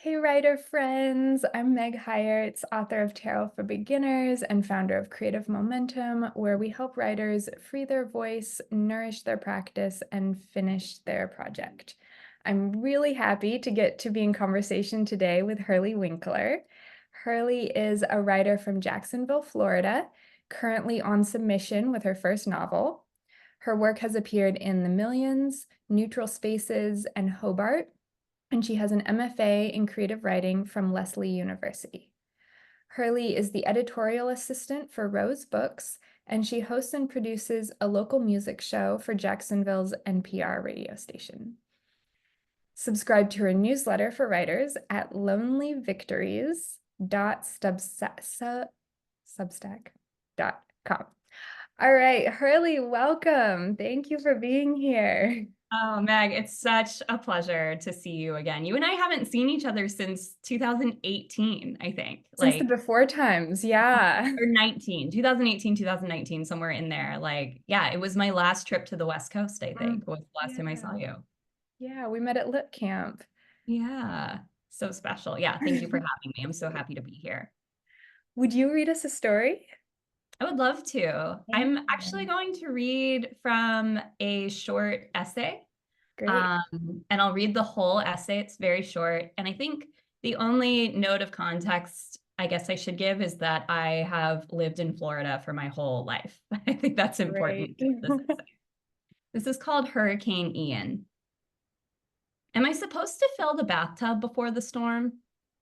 Hey, writer friends. I'm Meg Heyerts, author of Tarot for Beginners and founder of Creative Momentum, where we help writers free their voice, nourish their practice, and finish their project. I'm really happy to get to be in conversation today with Hurley Winkler. Hurley is a writer from Jacksonville, Florida, currently on submission with her first novel. Her work has appeared in The Millions, Neutral Spaces, and Hobart, and she has an MFA in creative writing from Lesley University. Hurley is the editorial assistant for Rose Books, and she hosts and produces a local music show for Jacksonville's NPR radio station. Subscribe to her newsletter for writers at lonelyvictories.substack.com. All right, Hurley, welcome. Thank you for being here. Oh, Meg, it's such a pleasure to see you again. You and I haven't seen each other since 2018, I think. Since the before times, yeah. Or 2018, 2019, somewhere in there. Yeah, it was my last trip to the West Coast, I think, was the last time I saw Yeah. you. Yeah, we met at Lit Camp. Yeah, so special. Yeah, thank you for having me. I'm so happy to be here. Would you read us a story? I would love to. Thank I'm actually you. going to read from a short essay. Great. And I'll read the whole essay. It's very short. And I think the only note of context I guess I should give is that I have lived in Florida for my whole life. I think that's important Great. to this essay. This is called Hurricane Ian. Am I supposed to fill the bathtub before the storm?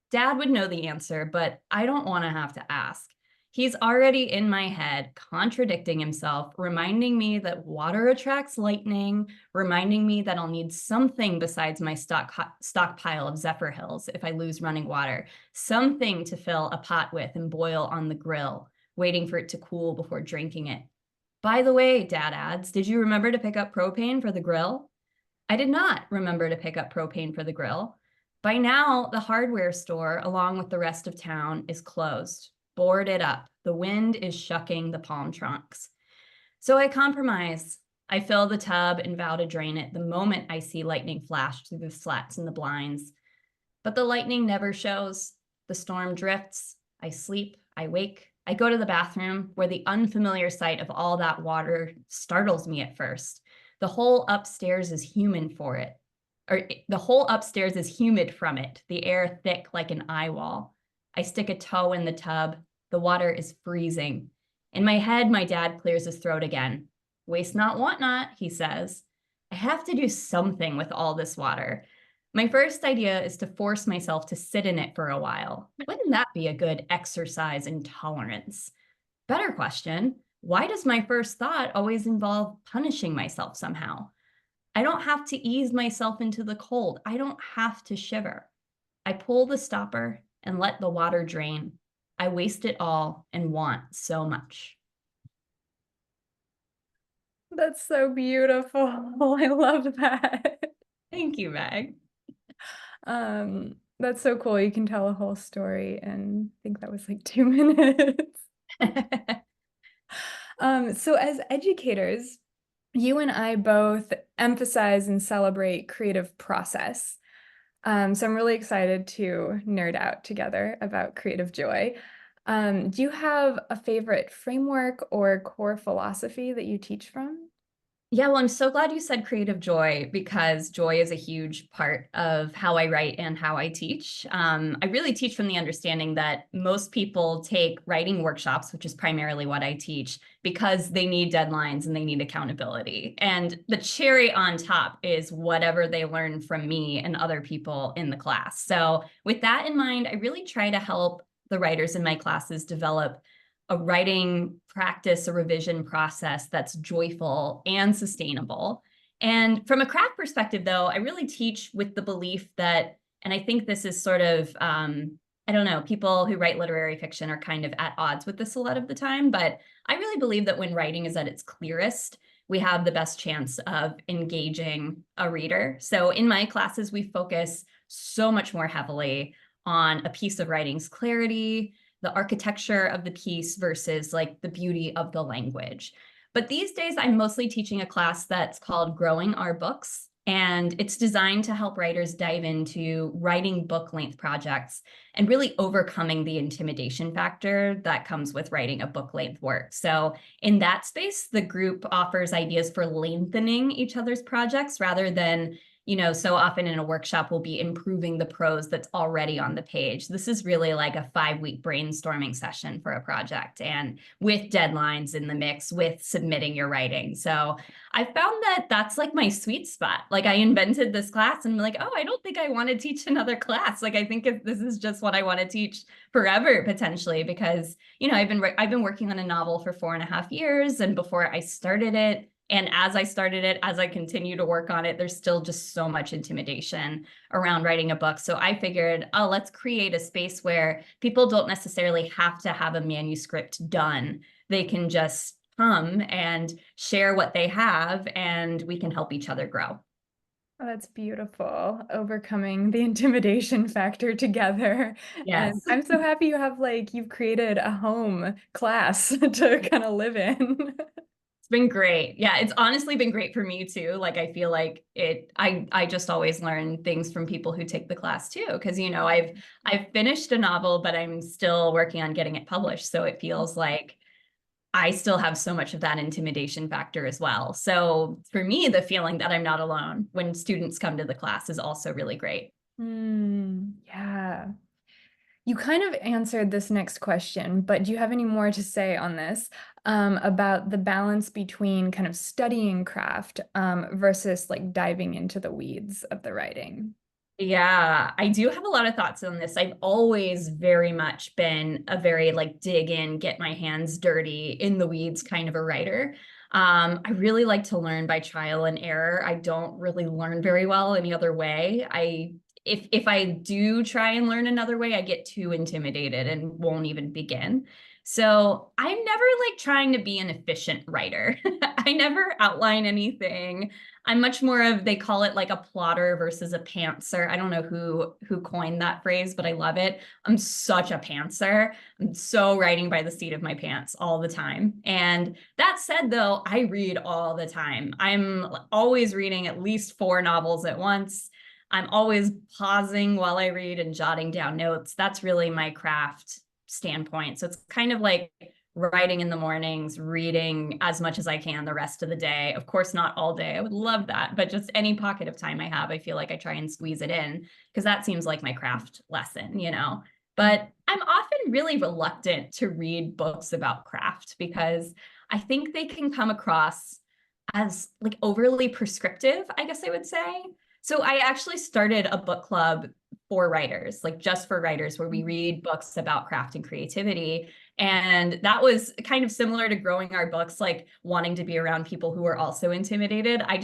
Dad would know the answer, but I don't want to have to ask. He's already in my head, contradicting himself, reminding me that water attracts lightning, reminding me that I'll need something besides my stockpile of Zephyr Hills if I lose running water, something to fill a pot with and boil on the grill, waiting for it to cool before drinking it. By the way, Dad adds, did you remember to pick up propane for the grill? I did not remember to pick up propane for the grill. By now, the hardware store, along with the rest of town, is closed, boarded up. The wind is shucking the palm trunks. So I compromise. I fill the tub and vow to drain it the moment I see lightning flash through the slats in the blinds. But the lightning never shows. The storm drifts. I sleep. I wake. I go to the bathroom where the unfamiliar sight of all that water startles me at first. The whole upstairs is humid for it. Or the whole upstairs is humid from it, the air thick like an eye wall. I stick a toe in the tub. The water is freezing. In my head, my dad clears his throat again. Waste not, want not, he says. I have to do something with all this water. My first idea is to force myself to sit in it for a while. Wouldn't that be a good exercise in tolerance? Better question, why does my first thought always involve punishing myself somehow? I don't have to ease myself into the cold. I don't have to shiver. I pull the stopper and let the water drain. I waste it all and want so much. That's so beautiful. I love that. Thank you, Meg. That's so cool. You can tell a whole story, and I think that was like 2 minutes. So as educators, you and I both emphasize and celebrate creative process. So I'm really excited to nerd out together about creative joy. Do you have a favorite framework or core philosophy that you teach from? Yeah, well, I'm so glad you said creative joy because joy is a huge part of how I write and how I teach. I really teach from the understanding that most people take writing workshops, which is primarily what I teach, because they need deadlines and they need accountability. And the cherry on top is whatever they learn from me and other people in the class. So with that in mind, I really try to help the writers in my classes develop a writing practice, a revision process that's joyful and sustainable. And from a craft perspective, though, I really teach with the belief that, and I think this is sort of, I don't know, people who write literary fiction are kind of at odds with this a lot of the time, but I really believe that when writing is at its clearest, we have the best chance of engaging a reader. So in my classes, we focus so much more heavily on a piece of writing's clarity, the architecture of the piece versus like the beauty of the language. But these days, I'm mostly teaching a class that's called Growing Our Books. And it's designed to help writers dive into writing book length projects and really overcoming the intimidation factor that comes with writing a book length work. So in that space, the group offers ideas for lengthening each other's projects rather than, so often in a workshop, we'll be improving the prose that's already on the page. This is really like a 5-week brainstorming session for a project, and with deadlines in the mix, with submitting your writing. So I found that that's like my sweet spot. Like I invented this class and I'm like, oh, I don't think I want to teach another class. Like I think if this is just what I want to teach forever potentially, because I've been working on a novel for 4.5 years, and before I started it, and as I started it, as I continue to work on it, there's still just so much intimidation around writing a book. So I figured, oh, let's create a space where people don't necessarily have to have a manuscript done. They can just come and share what they have, and we can help each other grow. Oh, that's beautiful. Overcoming the intimidation factor together. And Yes. I'm so happy you've created a home class to kind of live in. It's been great. Yeah, it's honestly been great for me too. Like I feel like I just always learn things from people who take the class too. Because I've finished a novel, but I'm still working on getting it published. So it feels like I still have so much of that intimidation factor as well. So for me, the feeling that I'm not alone when students come to the class is also really great. Yeah. You kind of answered this next question, but do you have any more to say on this about the balance between kind of studying craft versus like diving into the weeds of the writing? Yeah, I do have a lot of thoughts on this. I've always very much been a very like dig in, get my hands dirty in the weeds kind of a writer. I really like to learn by trial and error. I don't really learn very well any other way. If I do try and learn another way, I get too intimidated and won't even begin. So I'm never like trying to be an efficient writer. I never outline anything. I'm much more of, they call it like a plotter versus a pantser. I don't know who coined that phrase, but I love it. I'm such a pantser. I'm so writing by the seat of my pants all the time. And that said, though, I read all the time. I'm always reading at least 4 novels at once. I'm always pausing while I read and jotting down notes. That's really my craft standpoint. So it's kind of like writing in the mornings, reading as much as I can the rest of the day. Of course, not all day. I would love that, but just any pocket of time I have, I feel like I try and squeeze it in because that seems like my craft lesson. But I'm often really reluctant to read books about craft because I think they can come across as like overly prescriptive, I guess I would say. So I actually started a book club for writers, like just for writers, where we read books about craft and creativity. And that was kind of similar to growing our books, like wanting to be around people who are also intimidated. I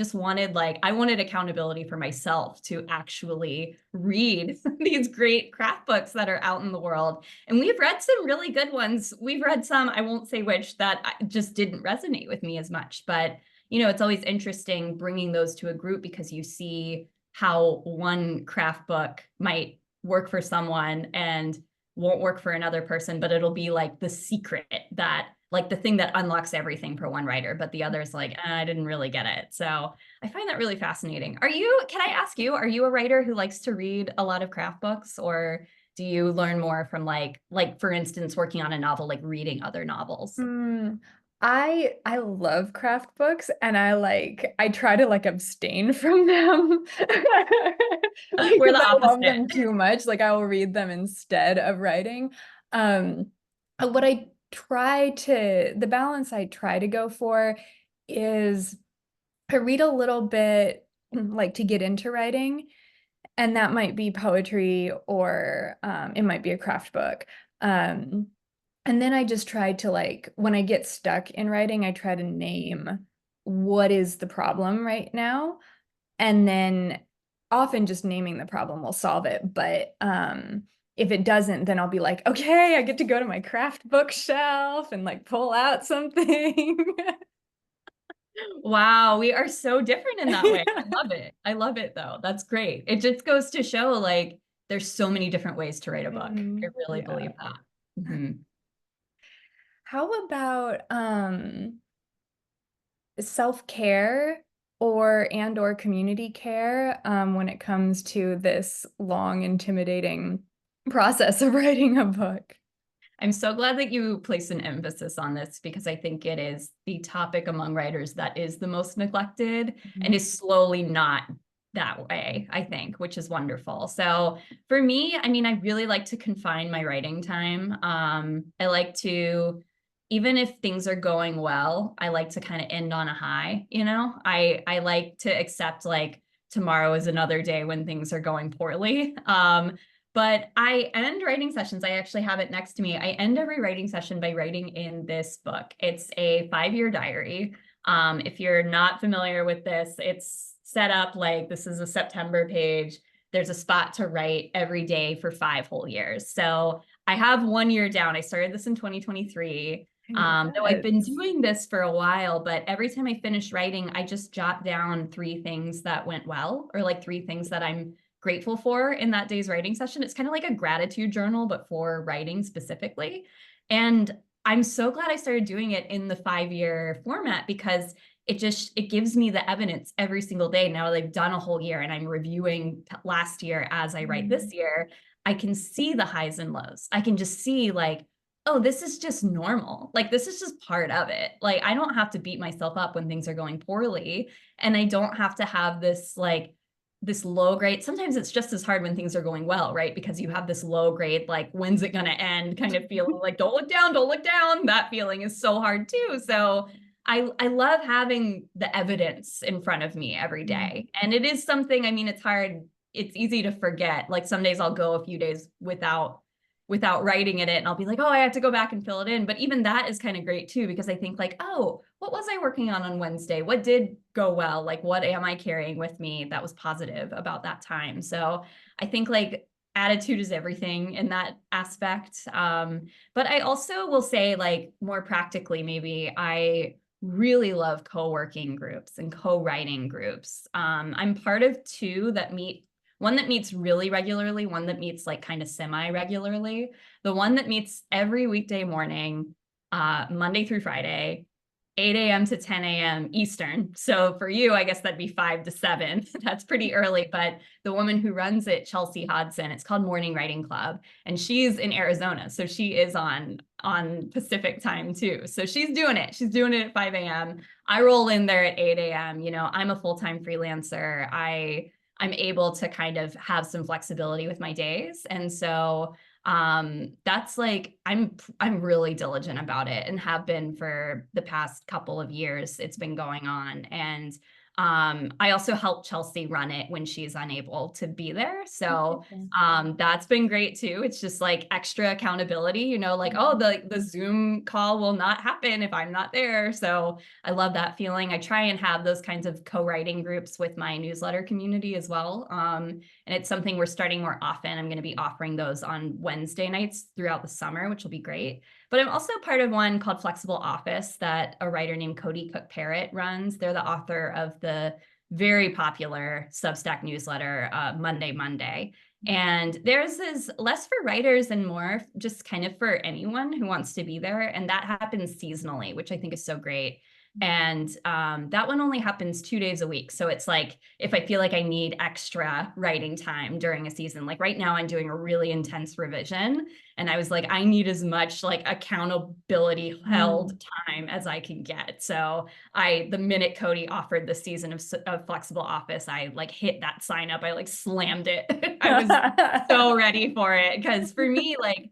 wanted accountability for myself to actually read these great craft books that are out in the world. And we've read some really good ones. We've read some, I won't say which, that just didn't resonate with me as much. But it's always interesting bringing those to a group because you see how one craft book might work for someone and won't work for another person, but it'll be like the secret that like the thing that unlocks everything for one writer, but the other's like, I didn't really get it. So I find that really fascinating. Can I ask you, are you a writer who likes to read a lot of craft books, or do you learn more from like for instance, working on a novel, like reading other novels? Mm, I love craft books and I try to like abstain from them We're because the I love opposite. them too much. Like I will read them instead of writing. Um, what the balance I try to go for is I read a little bit like to get into writing, and that might be poetry or it might be a craft book. Um, and then I just try to like, when I get stuck in writing, I try to name what is the problem right now. And then often just naming the problem will solve it. But if it doesn't, then I'll be like, okay, I get to go to my craft bookshelf and like pull out something. Wow, we are so different in that way. I Yeah. love it. I love it though. That's great. It just goes to show like there's so many different ways to write a book. I really Yeah. believe that. Mhm. How about self-care? or community care when it comes to this long, intimidating process of writing a book. I'm so glad that you place an emphasis on this because I think it is the topic among writers that is the most neglected and Mhm. is slowly not that way, I think, which is wonderful. So for me, I mean, I really like to confine my writing time. I like to, even if things are going well, I like to kind of end on a high, you know? I like to accept like tomorrow is another day when things are going poorly. But I end writing sessions. I actually have it next to me. I end every writing session by writing in this book. It's a 5-year diary. If you're not familiar with this, it's set up like this is a September page. There's a spot to write every day for 5 whole years. So I have 1 year down. I started this in 2023. Though I've been Congrats. doing this for a while, but every time I finish writing, I just jot down 3 things that went well, or like 3 things that I'm grateful for in that day's writing session. It's kind of like a gratitude journal, but for writing specifically. And I'm so glad I started doing it in the 5-year format because it gives me the evidence every single day. Now that I've done a whole year and I'm reviewing last year as I write this Mhm. year, I can see the highs and lows. I can just see like, oh, this is just normal. Like this is just part of it. Like I don't have to beat myself up when things are going poorly. And I don't have to have this like this low grade. Sometimes it's just as hard when things are going well, right? Because you have this low grade, like, when's it going to end kind of feeling like, don't look down, don't look down. That feeling is so hard too. So I love having the evidence in front of me every Mhm. day. And it is something, I mean, it's hard. It's easy to forget. Like some days I'll go a few days without writing in it and I'll be like, oh, I have to go back and fill it in. But even that is kind of great too, because I think like, oh, what was I working on Wednesday? What did go well? Like, what am I carrying with me that was positive about that time? So I think like attitude is everything in that aspect. But I also will say like more practically, maybe I really love co-working groups and co-writing groups. I'm part of 2 that meet, one that meets really regularly, one that meets like kind of semi-regularly. The one that meets every weekday morning, Monday through Friday, 8 a.m. to 10 a.m. Eastern. So for you, I guess that'd be 5 to 7. That's pretty early. But the woman who runs it, Chelsea Hodson, it's called Morning Writing Club, and she's in Arizona, so she is on Pacific time too. So she's doing it. She's doing it at 5 a.m. I roll in there at 8 a.m. You know, I'm a full-time freelancer. I'm able to kind of have some flexibility with my days. And so that's like I'm really diligent about it and have been for the past couple of years. It's been going on. And I also help Chelsea run it when she's unable to be there. So Interesting. that's been great too. It's just like extra accountability, you know, like, oh, the Zoom call will not happen if I'm not there. So I love that feeling. I try and have those kinds of co-writing groups with my newsletter community as well. And it's something we're starting more often. I'm going to be offering those on Wednesday nights throughout the summer, which will be great. But I'm also part of one called Flexible Office that a writer named Cody Cook Parrott runs. They're the author of the very popular Substack newsletter, Monday Monday. And theirs is less for writers and more just kind of for anyone who wants to be there. And that happens seasonally, which I think is so great. And that one only happens 2 days a week. So it's like if I feel like I need extra writing time during a season, like right now I'm doing a really intense revision. And I was like, I need as much like accountability held Mm. time as I can get. So the minute Cody offered the season of Flexible Office, I like hit that sign up. I like slammed it. I was so ready for it. Cause for me, like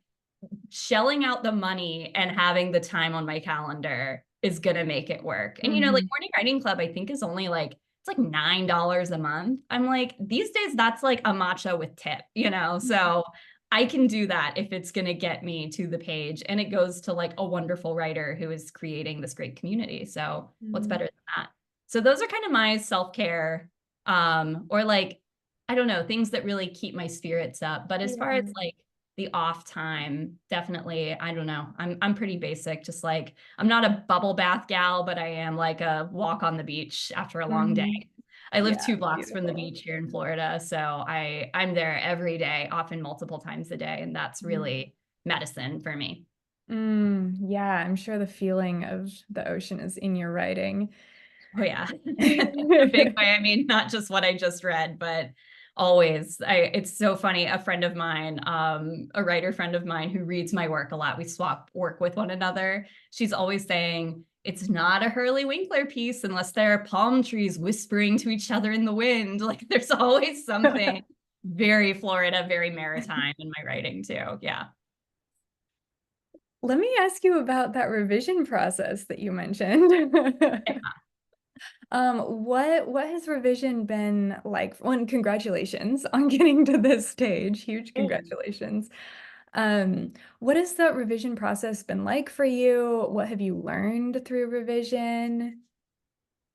shelling out the money and having the time on my calendar is going to make it work. And, you know, like Mhm. Morning Writing Club, I think is only like, it's like $9 a month. I'm like, these days, that's like a matcha with tip, you know? So I can do that if it's going to get me to the page. And it goes to like a wonderful writer who is creating this great community. So what's Mm. better than that? So those are kind of my self-care, or like, I don't know, things that really keep my spirits up. But as far as Yeah. like the off time, definitely, I don't know. I'm pretty basic, just like I'm not a bubble bath gal, but I am like a walk on the beach after a long day. Mhm. I live Yeah, 2 blocks from the beautiful. beach here in Florida, so I'm there every day, often multiple times a day, and that's Mm. really medicine for me. Mm, yeah, I'm sure the feeling of the ocean is in your writing. Oh yeah. In a big way. I mean, not just what I just read, but always. It's so funny. A friend of mine, a writer friend of mine who reads my work a lot, we swap work with one another. She's always saying, it's not a Hurley Winkler piece unless there are palm trees whispering to each other in the wind. Like there's always something very Florida, very maritime in my writing too. Yeah. Let me ask you about that revision process that you mentioned. What has revision been like? One, congratulations on getting to this stage. Huge congratulations. What has that revision process been like for you? What have you learned through revision?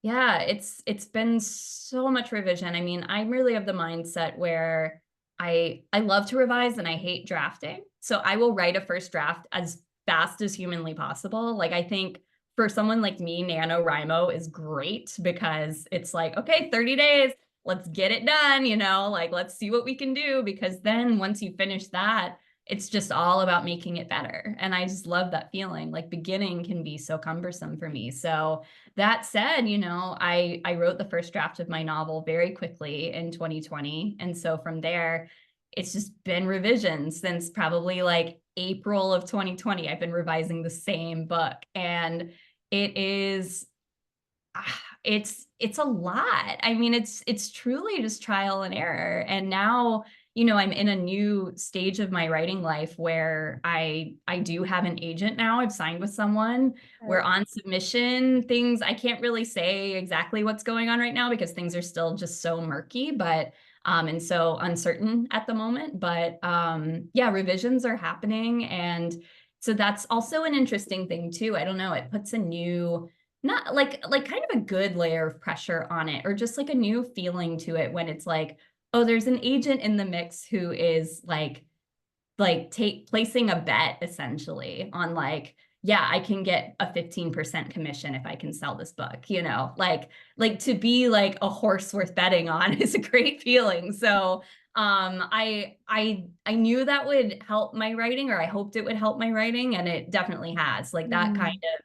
Yeah, it's been so much revision. I mean, I'm really of the mindset where I love to revise and I hate drafting. So I will write a first draft as fast as humanly possible. Like I think for someone like me, NaNoWriMo is great because it's like, okay, 30 days, let's get it done, like let's see what we can do. Because then once you finish that, it's just all about making it better. And I just love that feeling. Like beginning can be so cumbersome for me. So that said, I wrote the first draft of my novel very quickly in 2020. And so from there, it's just been revisions since probably like April of 2020. I've been revising the same book. And it is it's a lot. I mean, it's truly just trial and error. And now, I'm in a new stage of my writing life where I do have an agent now. I've signed with someone. We're on submission. Things I can't really say exactly what's going on right now because things are still just so murky, but and so uncertain at the moment. But yeah, revisions are happening. And so that's also an interesting thing too. I don't know, it puts a new not like kind of a good layer of pressure on it or just like a new feeling to it when it's like, oh, there's an agent in the mix who is placing a bet essentially on like, yeah, I can get a 15% commission if I can sell this book, like to be like a horse worth betting on is a great feeling. So I knew that would help my writing, or I hoped it would help my writing, and it definitely has. Like that kind Mm, of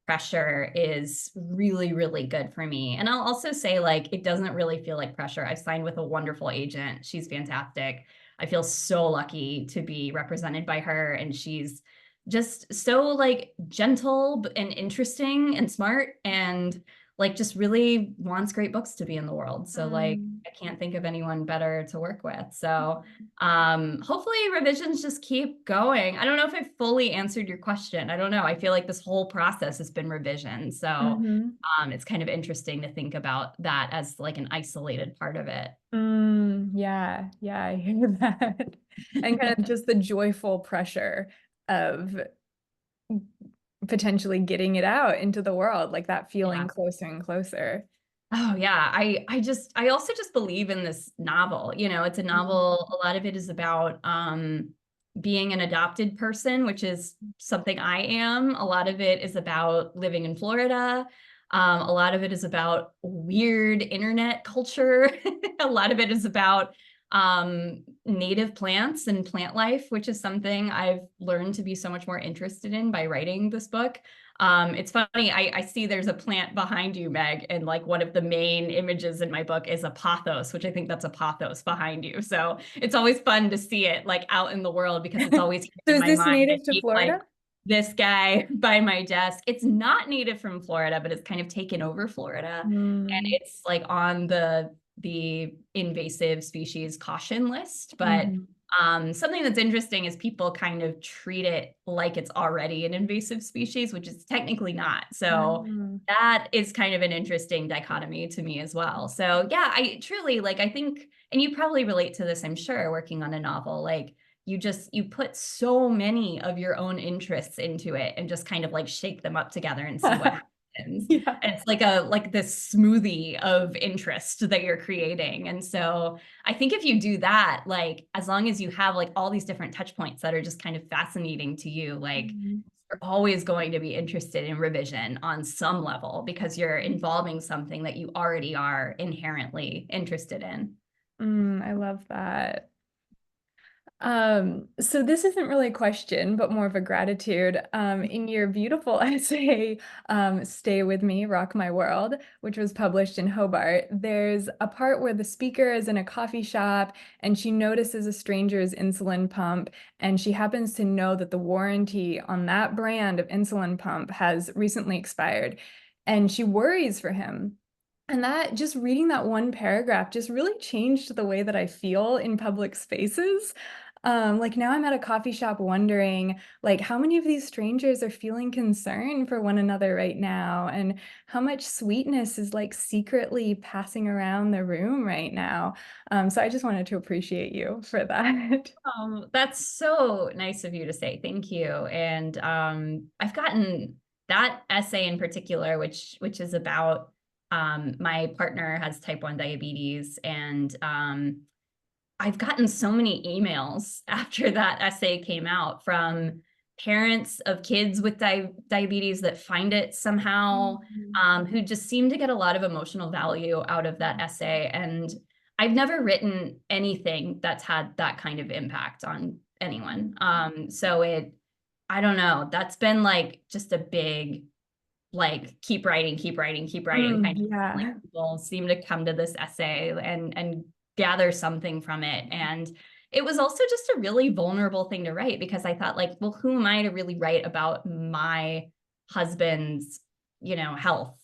pressure is really, really good for me. And I'll also say, like, it doesn't really feel like pressure. I signed with a wonderful agent. She's fantastic. I feel so lucky to be represented by her. And she's just so like gentle and interesting and smart and like just really wants great books to be in the world. So like mm, I can't think of anyone better to work with. So hopefully revisions just keep going. I don't know if I fully answered your question. I don't know. I feel like this whole process has been revision. So mhm. it's kind of interesting to think about that as like an isolated part of it. Yeah, yeah, I hear that. And kind of just the joyful pressure of potentially getting it out into the world, like that feeling Yeah. closer and closer. Oh yeah, I also just believe in this novel. It's a Mm, novel, a lot of it is about being an adopted person, which is something I am. A lot of it is about living in Florida. A lot of it is about weird internet culture. A lot of it is about native plants and plant life, which is something I've learned to be so much more interested in by writing this book. It's funny, I see there's a plant behind you, Meg, and like one of the main images in my book is a pothos, which I think that's a pothos behind you. So it's always fun to see it like out in the world because it's always So in is my this mind. I native to keep like Florida? this guy by my desk. It's not native from Florida, but it's kind of taken over Florida. And Mm, it's like on the invasive species caution list. But mhm. something that's interesting is people kind of treat it like it's already an invasive species, which is technically not. So Mm, that is kind of an interesting dichotomy to me as well. So yeah, I truly like, I think, and you probably relate to this, I'm sure, working on a novel, like you put so many of your own interests into it and just kind of like shake them up together and see what happens. yeah. And it's like this smoothie of interest that you're creating. And so I think if you do that, like as long as you have like all these different touch points that are just kind of fascinating to you, like Mhm. you're always going to be interested in revision on some level because you're involving something that you already are inherently interested in. I love that. So this isn't really a question, but more of a gratitude. In your beautiful essay, Stay With Me, Rock My World, which was published in Hobart, there's a part where the speaker is in a coffee shop and she notices a stranger's insulin pump, and she happens to know that the warranty on that brand of insulin pump has recently expired, and she worries for him. And that just reading that one paragraph just really changed the way that I feel in public spaces. Like now I'm at a coffee shop wondering, like, how many of these strangers are feeling concern for one another right now, and how much sweetness is like secretly passing around the room right now. So I just wanted to appreciate you for that. That's so nice of you to say. Thank you. And I've gotten that essay in particular, which is about my partner has type 1 diabetes, and I've gotten so many emails after that essay came out from parents of kids with diabetes that find it somehow, Mhm. who just seem to get a lot of emotional value out of that essay. And I've never written anything that's had that kind of impact on anyone. So I don't know, that's been like just a big, like, keep writing, keep writing, keep writing kind of, like, Yeah. people seem to come to this essay and gather something from it. And it was also just a really vulnerable thing to write, because I thought, like, well, who am I to really write about my husband's, health?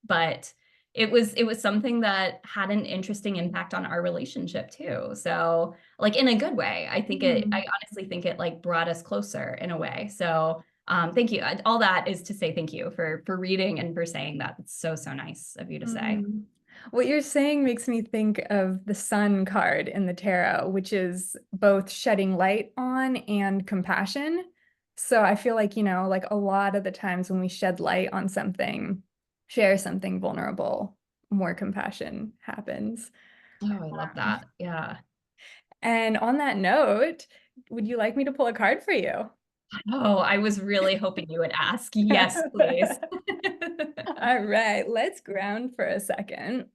But it was something that had an interesting impact on our relationship too. So, like, in a good way. I Mhm. honestly think it, like, brought us closer in a way. So thank you. All that is to say thank you for reading and for saying that. It's so, so nice of you to say. Mm. What you're saying makes me think of the sun card in the tarot, which is both shedding light on and compassion. So I feel like, like a lot of the times when we shed light on something, share something vulnerable, more compassion happens. Oh, I love that. Yeah. And on that note, would you like me to pull a card for you? Oh, I was really hoping you would ask. Yes, please. All right, let's ground for a second.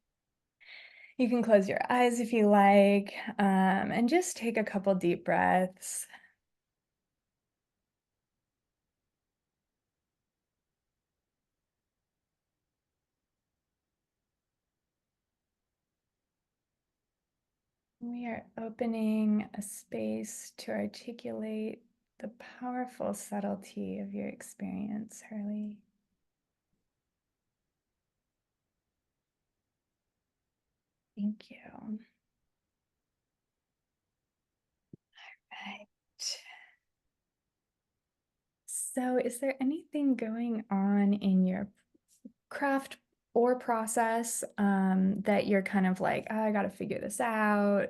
You can close your eyes if you like, and just take a couple deep breaths. We are opening a space to articulate the powerful subtlety of your experience, Hurley. Thank you. Right. So, is there anything going on in your craft or process that you're kind of like, "Oh, I got to figure this out,"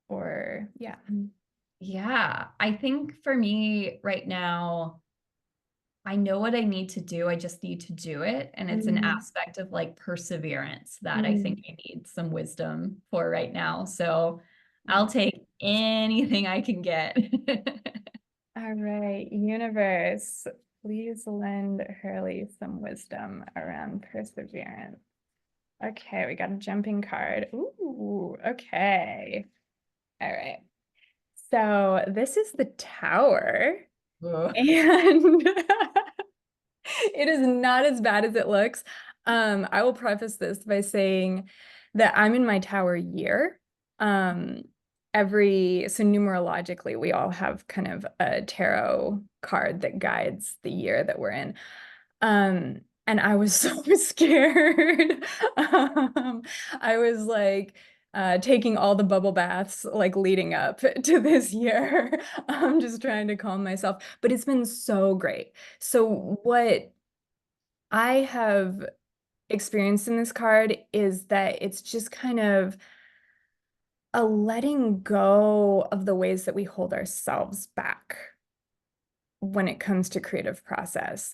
or yeah? Yeah, I think for me right now, I know what I need to do. I just need to do it. And it's an Mm, aspect of, like, perseverance that I think mm, I need some wisdom for right now. So I'll mm. take anything I can get. All right, universe, please lend Hurley some wisdom around perseverance. Okay, we got a jumping card. Ooh, okay. All right. So this is the tower, Ooh. and it is not as bad as it looks. I will preface this by saying that I'm in my tower year. Um, so numerologically, we all have kind of a tarot card that guides the year that we're in. And I was so scared. I was like taking all the bubble baths like leading up to this year. I'm just trying to calm myself, but it's been so great. So what I have experienced in this card is that it's just kind of a letting go of the ways that we hold ourselves back when it comes to creative process.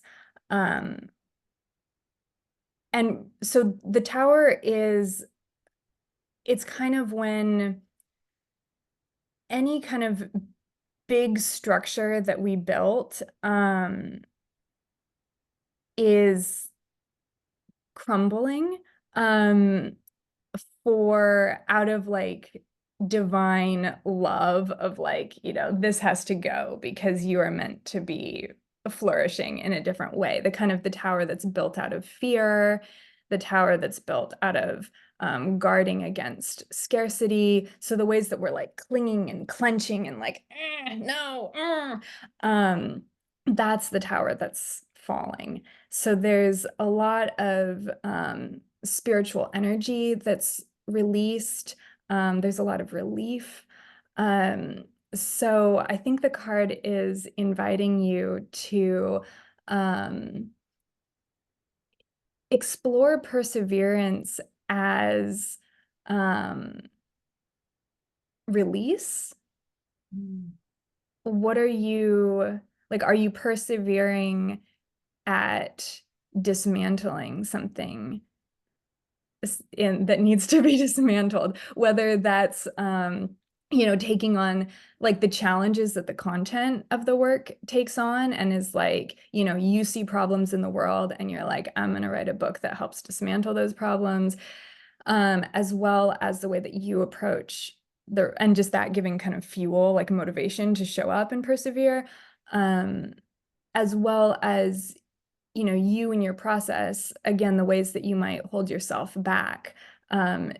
Um, and so the tower it's kind of when any kind of big structure that we built is crumbling um, for out of like divine love of like, this has to go because you are meant to be flourishing in a different way. The kind of the tower that's built out of fear, the tower that's built out of guarding against scarcity. So the ways that we're like clinging and clenching and like, no, that's the tower that's falling. So there's a lot of spiritual energy that's released. There's a lot of relief. Um, so I think the card is inviting you to explore perseverance as um, release. Mm. What are you like? Are you persevering at dismantling something that needs to be dismantled, whether that's taking on like the challenges that the content of the work takes on and is like, you see problems in the world and you're like, I'm going to write a book that helps dismantle those problems, as well as the way that you approach and just that giving kind of fuel, like motivation to show up and persevere, um, as well as you and your process, again, the ways that you might hold yourself back,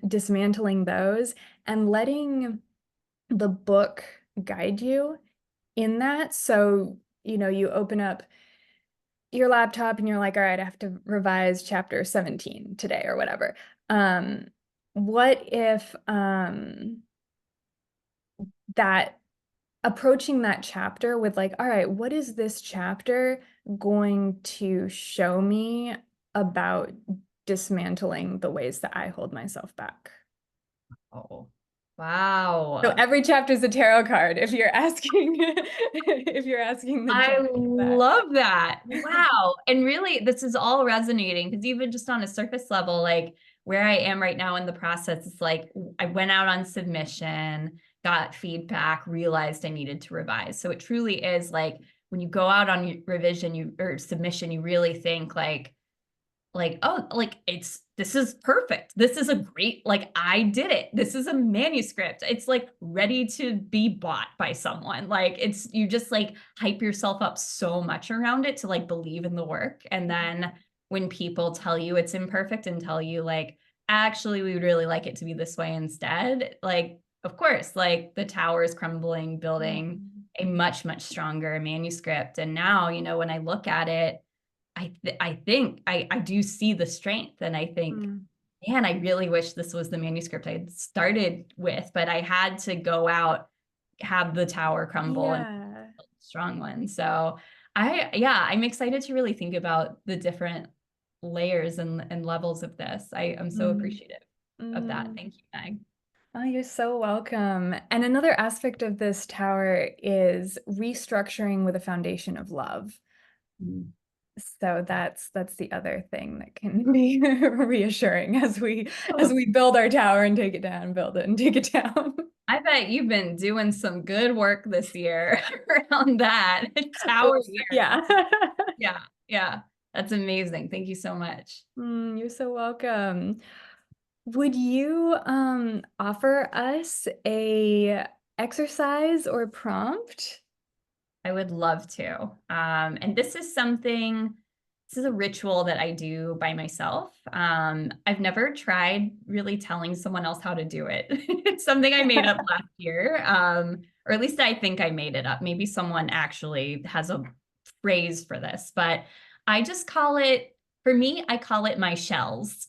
dismantling those and letting the book guide you in that. So, you open up your laptop and you're like, all right, I have to revise chapter 17 today or whatever. What if that approaching that chapter with like, all right, what is this chapter going to show me about dismantling the ways that I hold myself back? Oh, So wow. every chapter is a tarot card if you're asking if you're asking the I gender of that. love that. Wow. And really, this is all resonating because even just on a surface level, like where I am right now in the process, it's like I went out on submission, got feedback, realized I needed to revise. So it truly is like when you go out on your revision, or submission, you really think like, oh, like this is perfect. This is a great, like I did it. This is a manuscript. It's like ready to be bought by someone. Like you just like hype yourself up so much around it to like believe in the work. And then when people tell you it's imperfect and tell you like, actually, we would really like it to be this way instead, like, of course, like the tower is crumbling, building Mhm. a much, much stronger manuscript. And now, when I look at it, I think I do see the strength, and I think, Mm. man, I really wish this was the manuscript I had started with, but I had to go out, have the tower crumble, and Yeah. build a strong one. So I'm excited to really think about the different layers and levels of this. I'm so Mm. appreciative of that. Mm. Thank you, Meg. Oh, you're so welcome. And another aspect of this tower is restructuring with a foundation of love. Mm. So that's the other thing that can be reassuring as we build our tower and take it down, build it and take it down. I bet you've been doing some good work this year around that Oh, tower year. yeah. Yeah, yeah. That's amazing. Thank you so much. You're so welcome. Would you offer us a exercise or prompt? I would love to. And this is a ritual that I do by myself. I've never tried really telling someone else how to do it. It's something I made up last year, or at least I think I made it up. Maybe someone actually has a phrase for this, but I just call it, for me, I call it my shells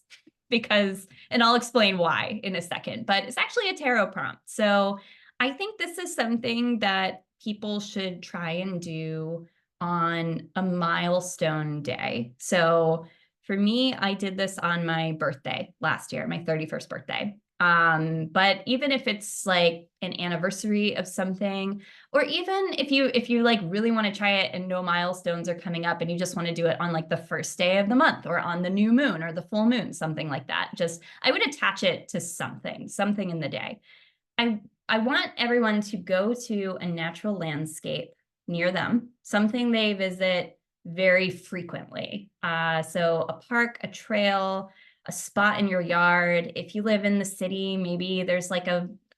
because, and I'll explain why in a second, but it's actually a tarot prompt. So I think this is something that people should try and do on a milestone day. So for me, I did this on my birthday last year, my 31st birthday. But even if it's like an anniversary of something, or even if you like really want to try it and no milestones are coming up and you just want to do it on like the first day of the month or on the new moon or the full moon, something like that. Just I would attach it to something in the day. I want everyone to go to a natural landscape near them, something they visit very frequently. So a park, a trail, a spot in your yard. If you live in the city, maybe there's like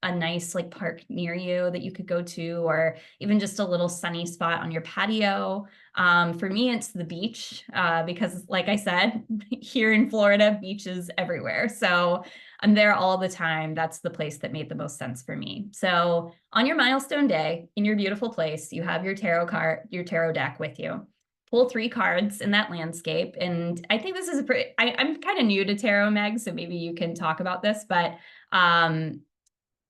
a nice like park near you that you could go to, or even just a little sunny spot on your patio. For me, it's the beach, because like I said, here in Florida, beaches everywhere. So I'm there all the time. That's the place that made the most sense for me. So on your milestone day in your beautiful place, you have your your tarot deck with you. Pull 3 cards in that landscape. And I think this is I'm kind of new to tarot, Meg, so maybe you can talk about this, but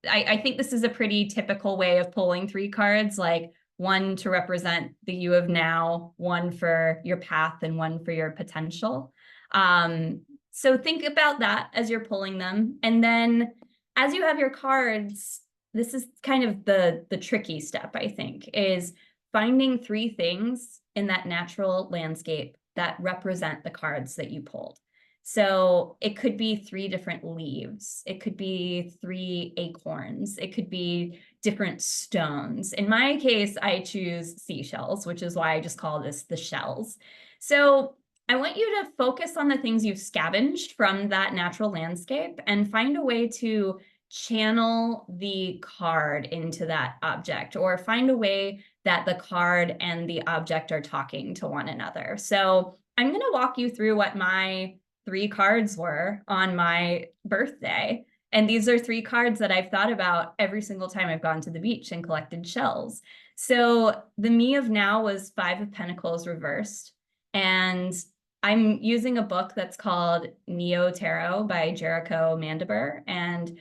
I think this is a pretty typical way of pulling 3 cards, like one to represent the you of now, one for your path, and one for your potential. So think about that as you're pulling them. And then as you have your cards, this is kind of the tricky step, I think, is finding 3 things in that natural landscape that represent the cards that you pulled. So it could be 3 different leaves. It could be 3 acorns. It could be different stones. In my case, I choose seashells, which is why I just call this the shells. So I want you to focus on the things you've scavenged from that natural landscape and find a way to channel the card into that object, or find a way that the card and the object are talking to one another. So I'm going to walk you through what my 3 cards were on my birthday. And these are 3 cards that I've thought about every single time I've gone to the beach and collected shells. So the me of now was 5 of Pentacles reversed. And I'm using a book that's called Neo Tarot by Jericho Mandiber. And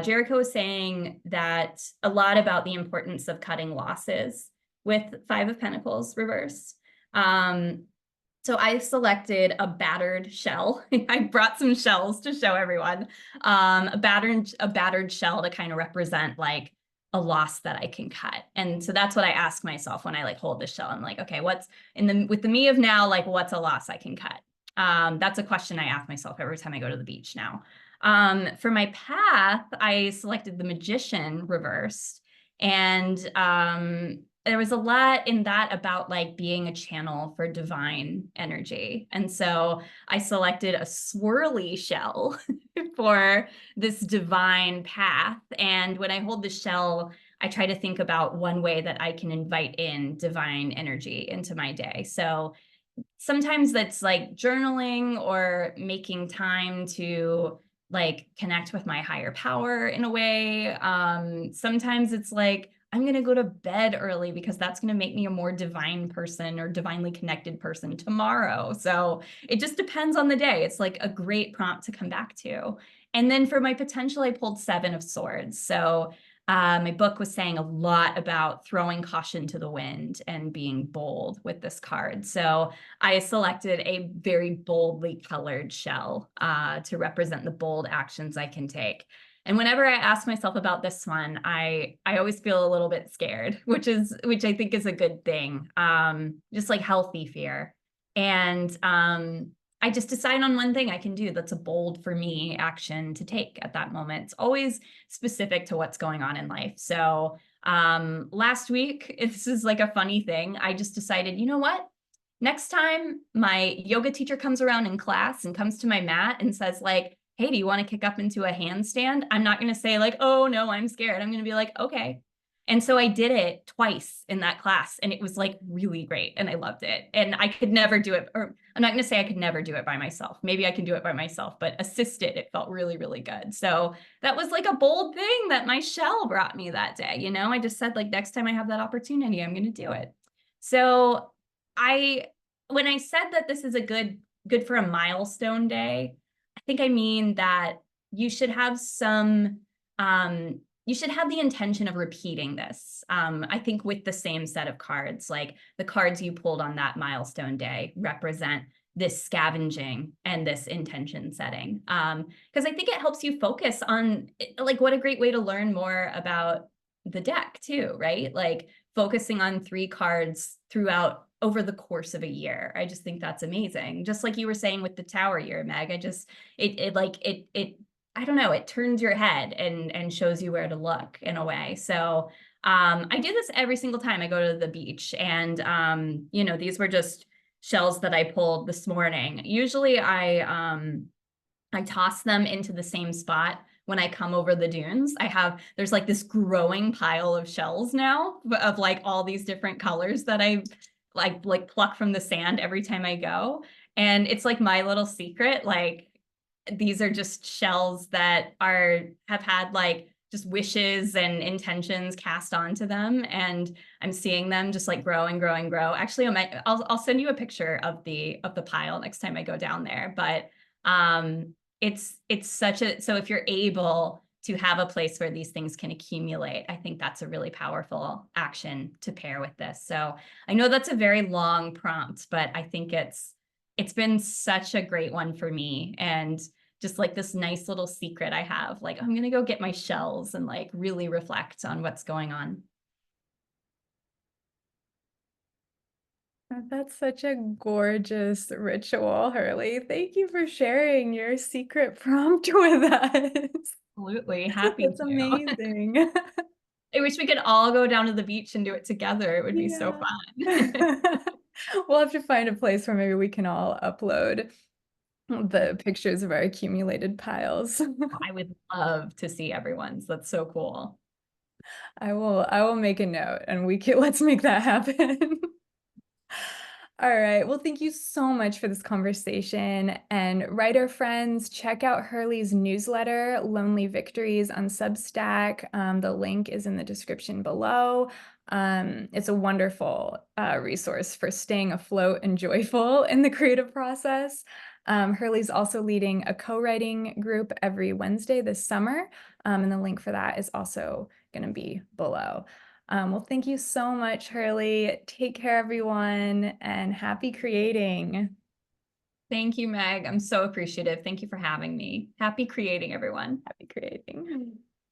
Jericho is saying that a lot about the importance of cutting losses with 5 of Pentacles reversed. So I selected a battered shell. I brought some shells to show everyone. A battered shell to kind of represent like a loss that I can cut. And so that's what I ask myself when I like hold the shell. I'm like, okay, what's with the me of now, like what's a loss I can cut? That's a question I ask myself every time I go to the beach now. For my path, I selected the Magician reversed. And there was a lot in that about like being a channel for divine energy. And so I selected a swirly shell for this divine path. And when I hold the shell, I try to think about one way that I can invite in divine energy into my day. So sometimes that's like journaling or making time to like connect with my higher power in a way. Sometimes it's like, I'm going to go to bed early because that's going to make me a more divine person or divinely connected person tomorrow. So it just depends on the day. It's like a great prompt to come back to. And then for my potential, I pulled 7 of Swords. So my book was saying a lot about throwing caution to the wind and being bold with this card. So I selected a very boldly colored shell to represent the bold actions I can take. And whenever I ask myself about this one, I always feel a little bit scared, which I think is a good thing, just like healthy fear. And I just decide on one thing I can do that's a bold for me action to take at that moment. It's always specific to what's going on in life. So last week, this is like a funny thing. I just decided, you know what? Next time my yoga teacher comes around in class and comes to my mat and says like, hey, do you want to kick up into a handstand? I'm not going to say like, oh no, I'm scared. I'm going to be like, okay. And so I did it twice in that class and it was like really great and I loved it. And I could never do it, or I'm not going to say I could never do it by myself. Maybe I can do it by myself, but assisted, it felt really, really good. So that was like a bold thing that my shell brought me that day. You know, I just said like, next time I have that opportunity, I'm going to do it. So when I said that this is a good for a milestone day, I think I mean that you should have you should have the intention of repeating this. I think with the same set of cards, like the cards you pulled on that milestone day represent this scavenging and this intention setting. Because I think it helps you focus on like what a great way to learn more about the deck too, right? Like focusing on 3 cards throughout over the course of a year. I just think that's amazing. Just like you were saying with the Tower year, Meg, I don't know, it turns your head and shows you where to look in a way. So I do this every single time I go to the beach. And, you know, these were just shells that I pulled this morning. Usually I toss them into the same spot when I come over the dunes. There's like this growing pile of shells now of like all these different colors that I like pluck from the sand every time I go. And it's like my little secret. Like these are just shells that have had like just wishes and intentions cast onto them, and I'm seeing them just like grow and grow and grow. Actually, I'll send you a picture of the pile next time I go down there. But it's such a so if you're able to have a place where these things can accumulate, I think that's a really powerful action to pair with this. So I know that's a very long prompt, but I think it's been such a great one for me, and just like this nice little secret I have. Like, I'm gonna go get my shells and like really reflect on what's going on. That's such a gorgeous ritual, Hurley. Thank you for sharing your secret prompt with us. Absolutely. Happy That's to. amazing. I wish we could all go down to the beach and do it together. It would be so Yeah. fun. We'll have to find a place where maybe we can all upload the pictures of our accumulated piles. I would love to see everyone's. That's so cool. I will make a note and let's make that happen. All right. Well, thank you so much for this conversation. And writer friends, check out Hurley's newsletter, Lonely Victories, on Substack. The link is in the description below. It's a wonderful resource for staying afloat and joyful in the creative process. Hurley's also leading a co-writing group every Wednesday this summer, and the link for that is also going to be below. Well, thank you so much, Hurley. Take care, everyone, and happy creating. Thank you, Meg. I'm so appreciative. Thank you for having me. Happy creating, everyone. Happy creating.